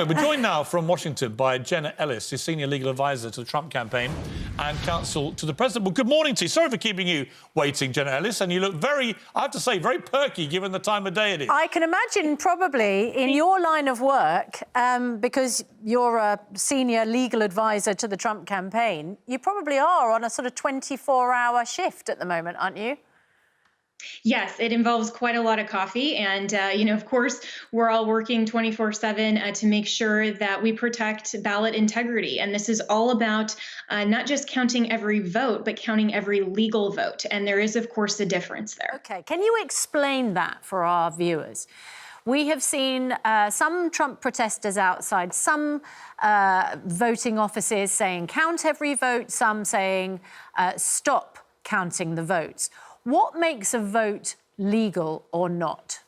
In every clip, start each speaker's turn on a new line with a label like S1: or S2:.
S1: We're joined now from Washington by Jenna Ellis, who's Senior Legal Advisor to the Trump campaign and counsel to the President. Well, good morning to you. Sorry for keeping you waiting, Jenna Ellis, and you look very, I have to say, very perky given the time of day it is.
S2: I can imagine probably in your line of work, because you're a Senior Legal Advisor to the Trump campaign, you probably are on a sort of 24-hour shift at the moment, aren't you?
S3: Yes, it involves quite a lot of coffee. And, of course, we're all working 24/7 to make sure that we protect ballot integrity. And this is all about not just counting every vote, but counting every legal vote. And there is, of course, a difference there.
S2: OK, can you explain that for our viewers? We have seen some Trump protesters outside, some voting offices saying count every vote, some saying stop counting the votes. What makes a vote legal or not?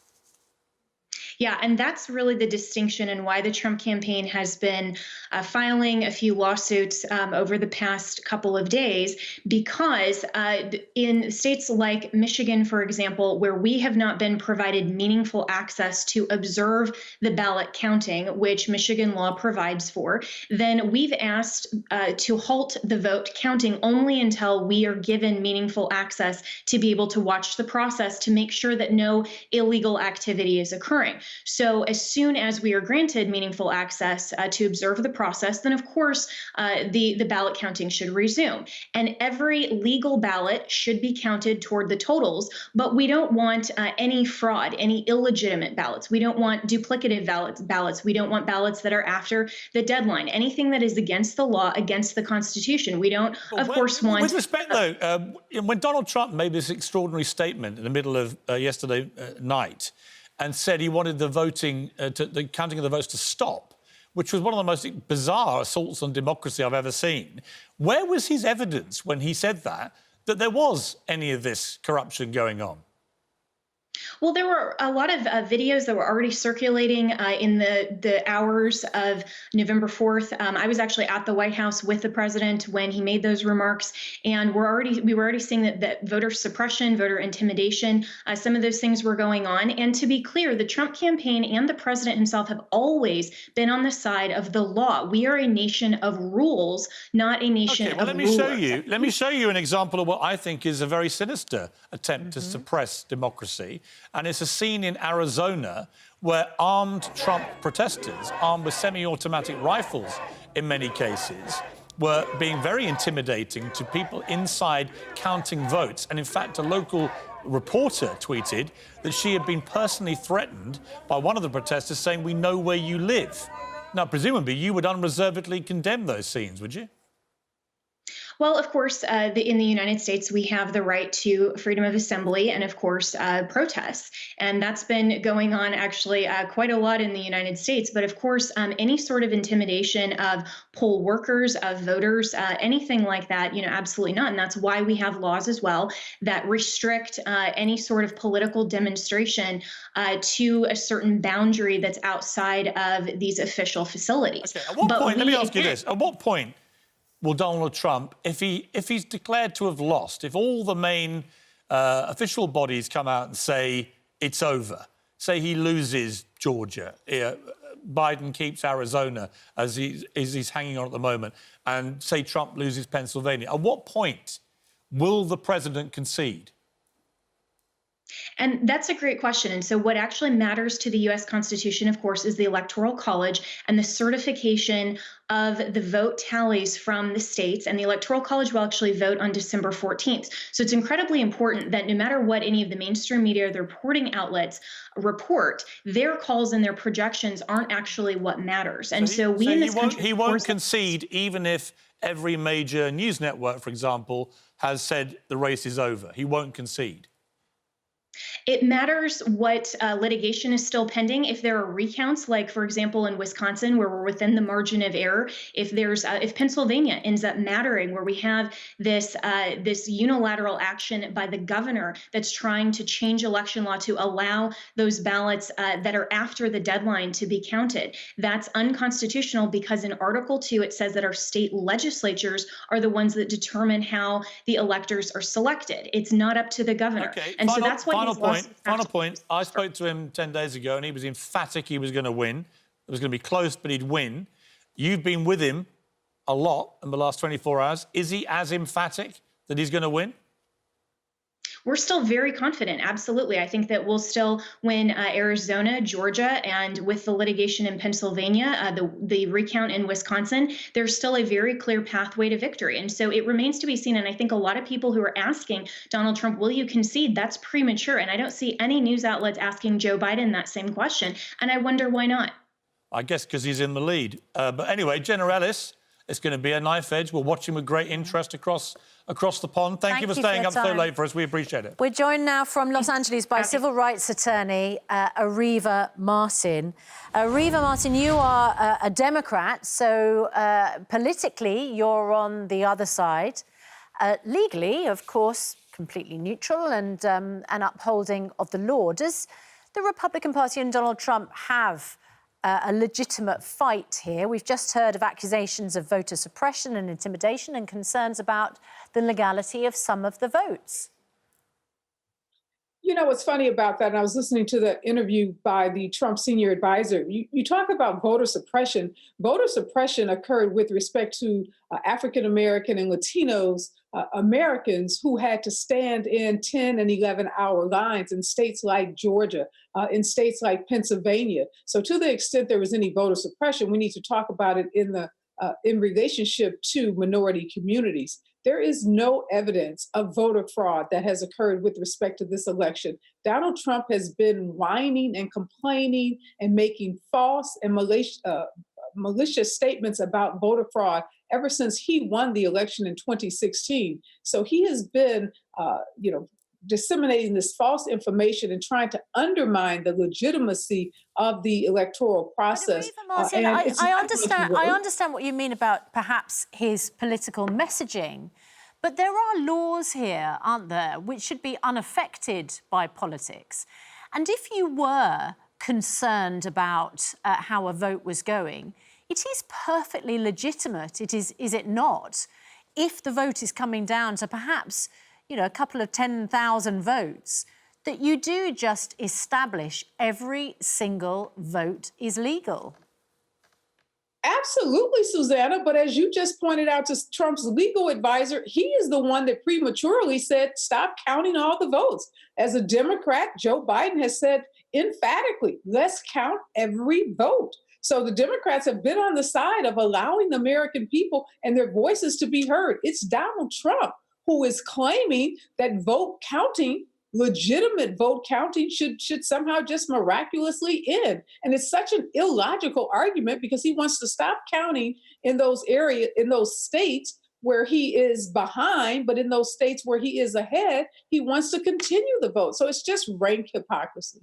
S3: Yeah, and that's really the distinction and why the Trump campaign has been filing a few lawsuits over the past couple of days, because in states like Michigan, for example, where we have not been provided meaningful access to observe the ballot counting, which Michigan law provides for, then we've asked to halt the vote counting only until we are given meaningful access to be able to watch the process to make sure that no illegal activity is occurring. So as soon as we are granted meaningful access to observe the process, then of course the ballot counting should resume. And every legal ballot should be counted toward the totals, but we don't want any fraud, any illegitimate ballots. We don't want duplicative ballots. We don't want ballots that are after the deadline. Anything that is against the law, against the Constitution. We don't, of course, want...
S1: With respect, though, when Donald Trump made this extraordinary statement in the middle of yesterday night, and said he wanted the counting of the votes to stop, which was one of the most bizarre assaults on democracy I've ever seen. Where was his evidence when he said that there was any of this corruption going on?
S3: Well, there were a lot of videos that were already circulating in the hours of November 4th. I was actually at the White House with the president when he made those remarks, and we were already seeing that voter suppression, voter intimidation, some of those things were going on. And to be clear, the Trump campaign and the president himself have always been on the side of the law. We are a nation of rules, not a nation of rulers.
S1: Let me show you an example of what I think is a very sinister attempt to suppress democracy. And it's a scene in Arizona where armed Trump protesters, armed with semi-automatic rifles in many cases, were being very intimidating to people inside counting votes. And in fact, a local reporter tweeted that she had been personally threatened by one of the protesters saying, "We know where you live." Now, presumably, you would unreservedly condemn those scenes, would you?
S3: Well, of course, in the United States, we have the right to freedom of assembly and, of course, protests. And that's been going on actually quite a lot in the United States. But, of course, any sort of intimidation of poll workers, of voters, anything like that, absolutely not. And that's why we have laws as well that restrict any sort of political demonstration to a certain boundary that's outside of these official facilities.
S1: Okay, at what point, let me ask you this, at what point will Donald Trump, if he's declared to have lost, if all the main official bodies come out and say it's over, say he loses Georgia, Biden keeps Arizona as he's hanging on at the moment, and say Trump loses Pennsylvania, at what point will the president concede?
S3: And that's a great question. And so what actually matters to the U.S. Constitution, of course, is the Electoral College and the certification of the vote tallies from the states. And the Electoral College will actually vote on December 14th. So it's incredibly important that no matter what any of the mainstream media or the reporting outlets report, their calls and their projections aren't actually what matters. And so we in this country...
S1: He won't concede even if every major news network, for example, has said the race is over. He won't concede.
S3: It matters what litigation is still pending. If there are recounts, like, for example, in Wisconsin, where we're within the margin of error, if Pennsylvania ends up mattering, where we have this unilateral action by the governor that's trying to change election law to allow those ballots that are after the deadline to be counted, that's unconstitutional because in Article 2, it says that our state legislatures are the ones that determine how the electors are selected. It's not up to the governor.
S1: Okay.
S3: And so that's why
S1: Final point. I spoke to him 10 days ago, and he was emphatic he was going to win. it was going to be close, but he'd win. You've been with him a lot in the last 24 hours. Is he as emphatic that he's going to win?
S3: We're still very confident. Absolutely. I think that we'll still win Arizona, Georgia, and with the litigation in Pennsylvania, the recount in Wisconsin, there's still a very clear pathway to victory. And so it remains to be seen. And I think a lot of people who are asking Donald Trump, will you concede? That's premature. And I don't see any news outlets asking Joe Biden that same question. And I wonder why not.
S1: I guess because he's in the lead. But anyway, Jenna Ellis, it's going to be a knife edge. We'll watch him with great interest across the pond. Thank you for staying up so late for us. We appreciate it.
S2: We're joined now from Los Angeles by civil rights attorney Areva Martin. Areva Martin, you are a Democrat, so politically you're on the other side. Legally, of course, completely neutral and upholding of the law. Does the Republican Party and Donald Trump have a legitimate fight here? We've just heard of accusations of voter suppression and intimidation and concerns about the legality of some of the votes.
S4: You know, what's funny about that, and I was listening to the interview by the Trump senior advisor, you talk about voter suppression. Voter suppression occurred with respect to African-American and Latinos Americans who had to stand in 10 and 11-hour lines in states like Georgia, in states like Pennsylvania. So to the extent there was any voter suppression, we need to talk about it in relationship to minority communities. There is no evidence of voter fraud that has occurred with respect to this election. Donald Trump has been whining and complaining and making false and malicious statements about voter fraud ever since he won the election in 2016. So he has been, disseminating this false information and trying to undermine the legitimacy of the electoral process.
S2: Martin, I understand what you mean about perhaps his political messaging, but there are laws here, aren't there, which should be unaffected by politics. And if you were concerned about how a vote was going, it is perfectly legitimate, is it not, if the vote is coming down to perhaps a couple of 10,000 votes, that you do just establish every single vote is legal.
S4: Absolutely, Susanna. But as you just pointed out to Trump's legal advisor, he is the one that prematurely said, stop counting all the votes. As a Democrat, Joe Biden has said emphatically, let's count every vote. So the Democrats have been on the side of allowing the American people and their voices to be heard. It's Donald Trump who is claiming that legitimate vote counting should somehow just miraculously end. And it's such an illogical argument because he wants to stop counting in those states where he is behind, but in those states where he is ahead, he wants to continue the vote. So it's just rank hypocrisy.